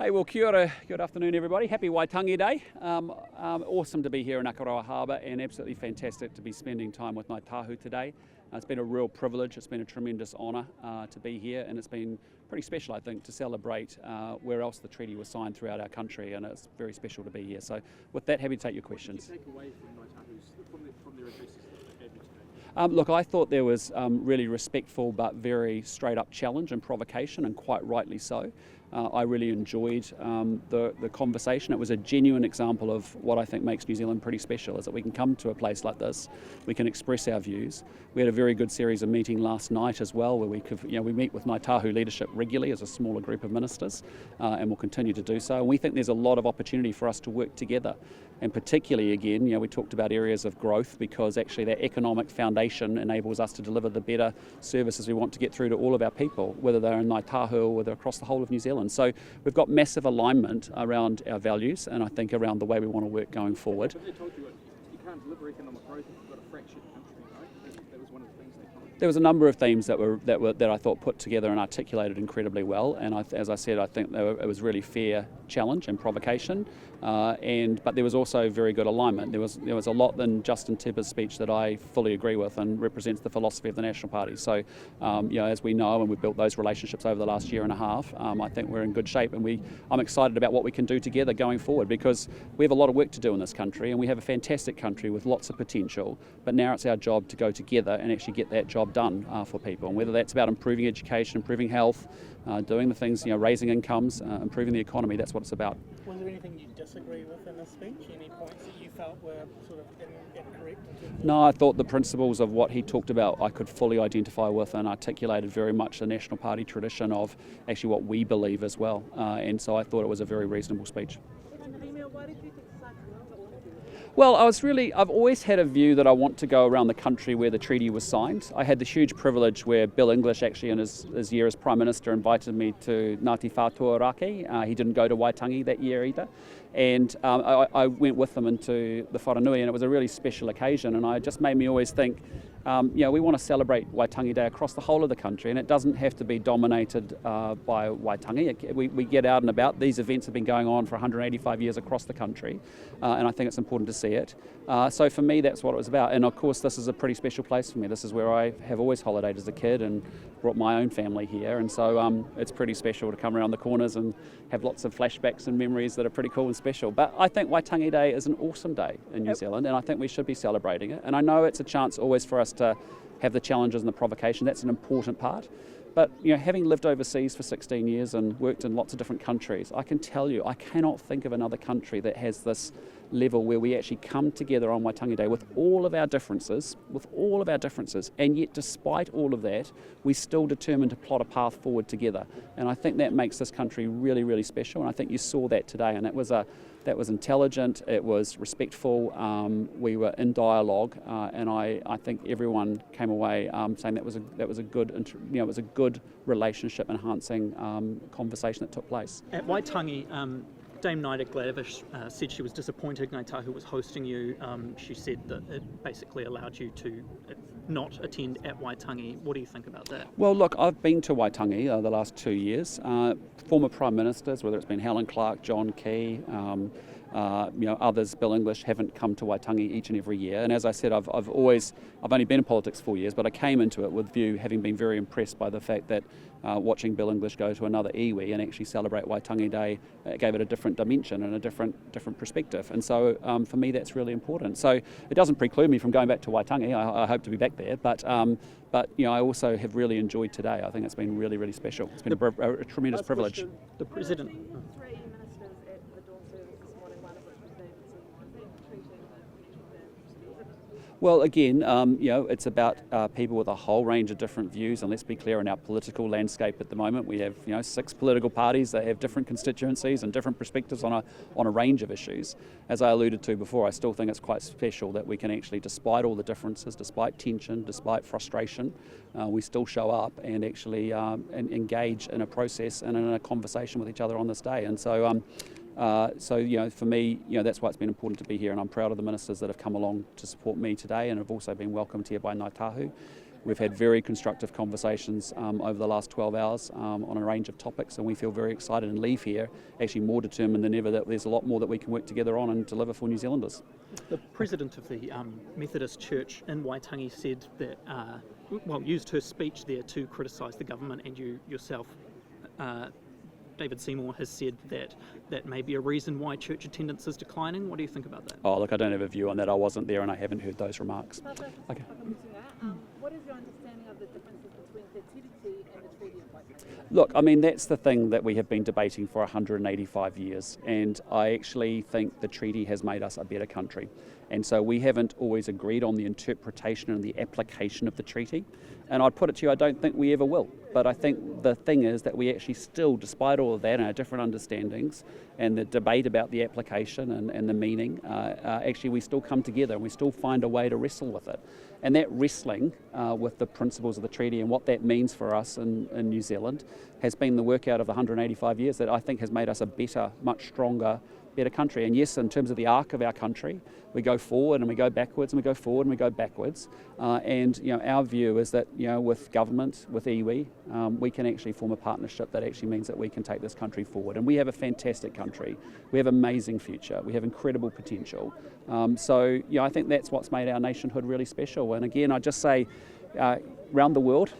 Hey, well, kia ora, good afternoon everybody. Happy Waitangi Day. Awesome to be here in Akaroa Harbour and absolutely fantastic to be spending time with Ngāi Tahu today. It's been a real privilege, it's been a tremendous honour to be here, and it's been pretty special, I think, to celebrate where else the treaty was signed throughout our country, and it's very special to be here. So with that, happy to take your questions. What did you take away from Ngāi Tahu's, from their addresses that they gave you today? Look, I thought there was really respectful but very straight up challenge and provocation, and quite rightly so. I really enjoyed the conversation. It was a genuine example of what I think makes New Zealand pretty special, is that we can come to a place like this, we can express our views. We had a very good series of meeting last night as well, where we meet with Ngāi Tahu leadership regularly as a smaller group of ministers, and we'll continue to do so. And we think there's a lot of opportunity for us to work together. And particularly, again, we talked about areas of growth, because actually that economic foundation enables us to deliver the better services we want to get through to all of our people, whether they're in Ngāi Tahu or whether across the whole of New Zealand. So we've got massive alignment around our values, and I think around the way we want to work going forward. But they told you you can't deliver economic growth if you've got a fractured country, right? That was one of the things they told you. There was a number of themes that I thought put together and articulated incredibly well, and as I said, I think it was really fair challenge and provocation, but there was also very good alignment. There was a lot in Justin Tebba's speech that I fully agree with and represents the philosophy of the National Party. So, as we know, and we've built those relationships over the last year and a half, I think we're in good shape, and I'm excited about what we can do together going forward, because we have a lot of work to do in this country, and we have a fantastic country with lots of potential, but now it's our job to go together and actually get that job done for people, and whether that's about improving education, improving health, doing the things, raising incomes, improving the economy, that's what it's about. Was there anything you disagree with in the speech? Any points that you felt were sort of incorrect? No, I thought the principles of what he talked about I could fully identify with, and articulated very much the National Party tradition of actually what we believe as well, and so I thought it was a very reasonable speech. Well, I've always had a view that I want to go around the country where the treaty was signed. I had the huge privilege where Bill English, actually in his year as Prime Minister, invited me to Ngāti Whātua Raki. He didn't go to Waitangi that year either. And I went with them into the Wharanui, and it was a really special occasion, and it just made me always think, we want to celebrate Waitangi Day across the whole of the country, and it doesn't have to be dominated by Waitangi. We get out and about. These events have been going on for 185 years across the country, and I think it's important to see it. So for me, that's what it was about. And of course, this is a pretty special place for me. This is where I have always holidayed as a kid and brought my own family here, and so it's pretty special to come around the corners and have lots of flashbacks and memories that are pretty cool and special. But I think Waitangi Day is an awesome day in New Zealand, and I think we should be celebrating it. And I know it's a chance always for us to have the challenges and the provocation. That's an important part. But having lived overseas for 16 years and worked in lots of different countries, I can tell you, I cannot think of another country that has this level where we actually come together on Waitangi Day with all of our differences, and yet despite all of that, we're still determined to plot a path forward together. And I think that makes this country really, really special, and I think you saw that today, and that was intelligent, it was respectful, we were in dialogue, and I think everyone came away saying that was a good relationship enhancing conversation that took place. At Waitangi, Dame Nida Glavish said she was disappointed Ngāi Tahu was hosting you. She said that it basically allowed you to not attend at Waitangi. What do you think about that? Well, look, I've been to Waitangi the last 2 years. Former Prime Ministers, whether it's been Helen Clark, John Key, others, Bill English, haven't come to Waitangi each and every year. And as I said, I've only been in politics 4 years, but I came into it with view, having been very impressed by the fact that watching Bill English go to another iwi and actually celebrate Waitangi Day gave it a different dimension and a different perspective. And so for me, that's really important. So it doesn't preclude me from going back to Waitangi. I hope to be back there, but I also have really enjoyed today. I think it's been really, really special. It's been a tremendous privilege. The President. Three ministers at the dawn service this morning, one of which was David treating Well, again, it's about people with a whole range of different views, and let's be clear, in our political landscape at the moment, we have 6 political parties that have different constituencies and different perspectives on a range of issues. As I alluded to before, I still think it's quite special that we can actually, despite all the differences, despite tension, despite frustration, we still show up and actually engage in a process and in a conversation with each other on this day. And so. For me, that's why it's been important to be here, and I'm proud of the ministers that have come along to support me today and have also been welcomed here by Ngāi Tahu. We've had very constructive conversations over the last 12 hours on a range of topics, and we feel very excited and leave here actually more determined than ever that there's a lot more that we can work together on and deliver for New Zealanders. The president of the Methodist Church in Waitangi said that, used her speech there to criticise the government, and you yourself, David Seymour, has said that that may be a reason why church attendance is declining. What do you think about that? Oh, look, I don't have a view on that. I wasn't there and I haven't heard those remarks. Okay. What is your understanding of the differences between the TDT and the Treaty of Waitangi? Look, I mean, that's the thing that we have been debating for 185 years, and I actually think the treaty has made us a better country. And so we haven't always agreed on the interpretation and the application of the treaty. And I'd put it to you, I don't think we ever will. But I think the thing is that we actually still, despite all of that and our different understandings and the debate about the application and the meaning, actually we still come together and we still find a way to wrestle with it. And that wrestling with the principles of the treaty and what that means for us in New Zealand has been the workout of 185 years that I think has made us a better, much stronger, better country. And yes, in terms of the arc of our country, we go forward and we go backwards and we go forward and we go backwards. And our view is that with government, with iwi, we can actually form a partnership that actually means that we can take this country forward. And we have a fantastic country. We have an amazing future. We have incredible potential. So I think that's what's made our nationhood really special. And again, I just say, around the world,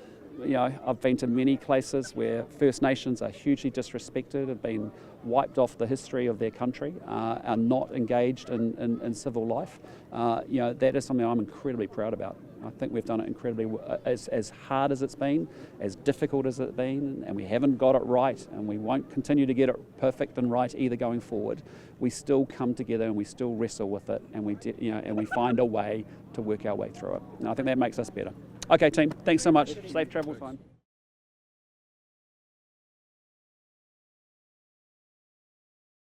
I've been to many places where First Nations are hugely disrespected, have been wiped off the history of their country, are not engaged in civil life. That is something I'm incredibly proud about. I think we've done it incredibly as hard as it's been, as difficult as it's been, and we haven't got it right, and we won't continue to get it perfect and right either going forward. We still come together and we still wrestle with it, and we find a way to work our way through it. And I think that makes us better. Okay, team, thanks so much. Safe travels home.